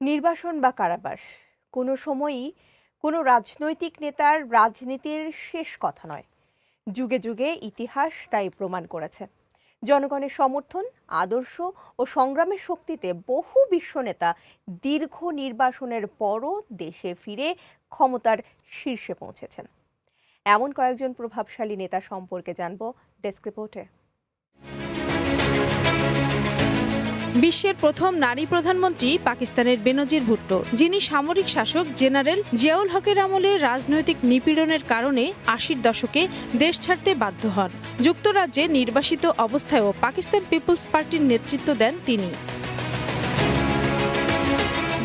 নির্বাসন বা কারাবাস কোনো সময়ই কোনো রাজনৈতিক নেতার রাজনীতির শেষ কথা নয়। যুগে যুগে ইতিহাস তাই প্রমাণ করেছে। জনগণের সমর্থন, আদর্শ ও সংগ্রামের শক্তিতে বহু বিশ্বনেতা দীর্ঘ নির্বাসনের পরও দেশে ফিরে ক্ষমতার শীর্ষে পৌঁছেছেন। এমন কয়েকজন প্রভাবশালী নেতা সম্পর্কে জানব ডেস্ক রিপোর্টে। বিশ্বের প্রথম নারী প্রধানমন্ত্রী পাকিস্তানের বেনজির ভুট্টো, যিনি সামরিক শাসক জেনারেল জিয়াউল হকের আমলে রাজনৈতিক নিপীড়নের কারণে ৮০-র দশকে দেশ ছাড়তে বাধ্য হন। যুক্তরাজ্যে নির্বাসিত অবস্থায়ও পাকিস্তান পিপলস পার্টির নেতৃত্ব দেন তিনি।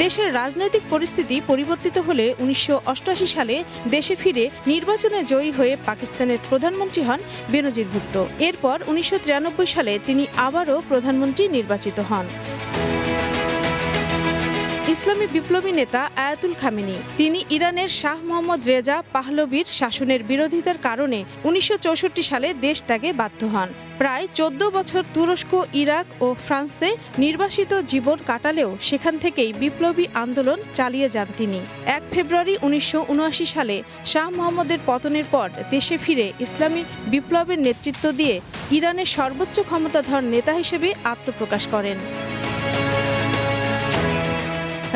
দেশের রাজনৈতিক পরিস্থিতি পরিবর্তিত হলে ১৯৮৮ সালে দেশে ফিরে নির্বাচনে জয়ী হয়ে পাকিস্তানের প্রধানমন্ত্রী হন বেনজির ভুট্টো। এরপর ১৯৯৩ সালে তিনি আবারও প্রধানমন্ত্রী নির্বাচিত হন। ইসলামী বিপ্লবী নেতা আয়াতুল খামেনি, তিনি ইরানের শাহ মোহাম্মদ রেজা পাহলভির শাসনের বিরোধিতার কারণে ১৯৬৪ সালে দেশ ত্যাগে বাধ্য হন। প্রায় ১৪ বছর তুরস্ক, ইরাক ও ফ্রান্সে নির্বাসিত জীবন কাটালেও সেখান থেকেই বিপ্লবী আন্দোলন চালিয়ে যান তিনি। ১ ফেব্রুয়ারি ১৯৭৯ সালে শাহ মোহাম্মদের পতনের পর দেশে ফিরে ইসলামী বিপ্লবের নেতৃত্ব দিয়ে ইরানের সর্বোচ্চ ক্ষমতাধর নেতা হিসেবে আত্মপ্রকাশ করেন।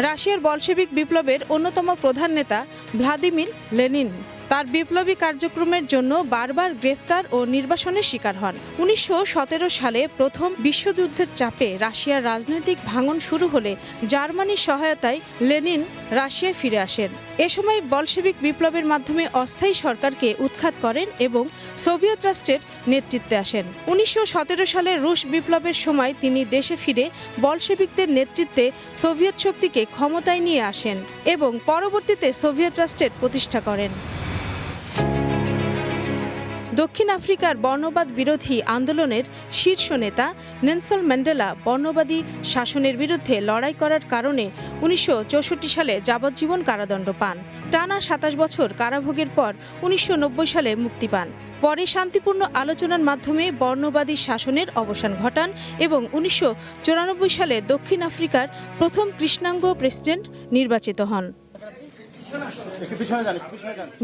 রাশিয়ার বলশেভিক বিপ্লবের অন্যতম প্রধান নেতা ভ্লাদিমির লেনিন তার বিপ্লবী কার্যক্রমের জন্য বারবার গ্রেফতার ও নির্বাসনের শিকার হন। ১৯১৭ সালে প্রথম বিশ্বযুদ্ধের চাপে রাশিয়ার রাজনৈতিক ভাঙন শুরু হলে জার্মানির সহায়তায় লেনিন রাশিয়ায় ফিরে আসেন। এ সময় বলশেভিক বিপ্লবের মাধ্যমে অস্থায়ী সরকারকে উৎখাত করেন এবং সোভিয়েত রাষ্ট্রের নেতৃত্বে আসেন। ১৯১৭ সালে রুশ বিপ্লবের সময় তিনি দেশে ফিরে বলশেভিকদের নেতৃত্বে সোভিয়েত শক্তিকে ক্ষমতায় নিয়ে আসেন এবং পরবর্তীতে সোভিয়েত রাষ্ট্রের প্রতিষ্ঠা করেন। দক্ষিণ আফ্রিকার বর্ণবাদ বিরোধী আন্দোলনের শীর্ষ নেতা নেলসন ম্যান্ডেলা বর্ণবাদী শাসনের বিরুদ্ধে লড়াই করার কারণে ১৯৬৪ সালে যাবজ্জীবন কারাদণ্ড পান। টানা ২৭ বছর কারাভোগের পর ১৯৯০ সালে মুক্তি পান। পরে শান্তিপূর্ণ আলোচনার মাধ্যমে বর্ণবাদী শাসনের অবসান ঘটান এবং ১৯৯৪ সালে দক্ষিণ আফ্রিকার প্রথম কৃষ্ণাঙ্গ প্রেসিডেন্ট নির্বাচিত হন।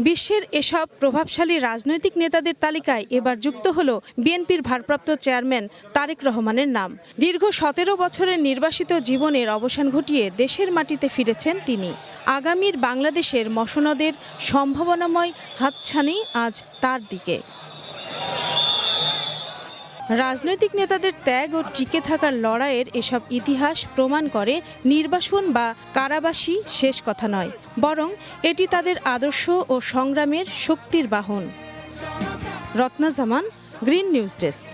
বিশ্বের এসব প্রভাবশালী রাজনৈতিক নেতাদের তালিকায় এবার যুক্ত হল বিএনপির ভারপ্রাপ্ত চেয়ারম্যান তারেক রহমানের নাম। দীর্ঘ ১৭ বছরের নির্বাসিত জীবনের অবসান ঘটিয়ে দেশের মাটিতে ফিরেছেন তিনি। আগামীর বাংলাদেশের মসনদের সম্ভাবনাময় হাতছানি আজ তার দিকে। রাজনৈতিক নেতাদের ত্যাগ ও টিকে থাকার লড়াইয়ের এসব ইতিহাস প্রমাণ করে নির্বাসন বা কারাবাসই শেষ কথা নয়, বরং এটি তাদের আদর্শ ও সংগ্রামের শক্তির বাহন। রত্না জামান, গ্রিন নিউজ ডেস্ক।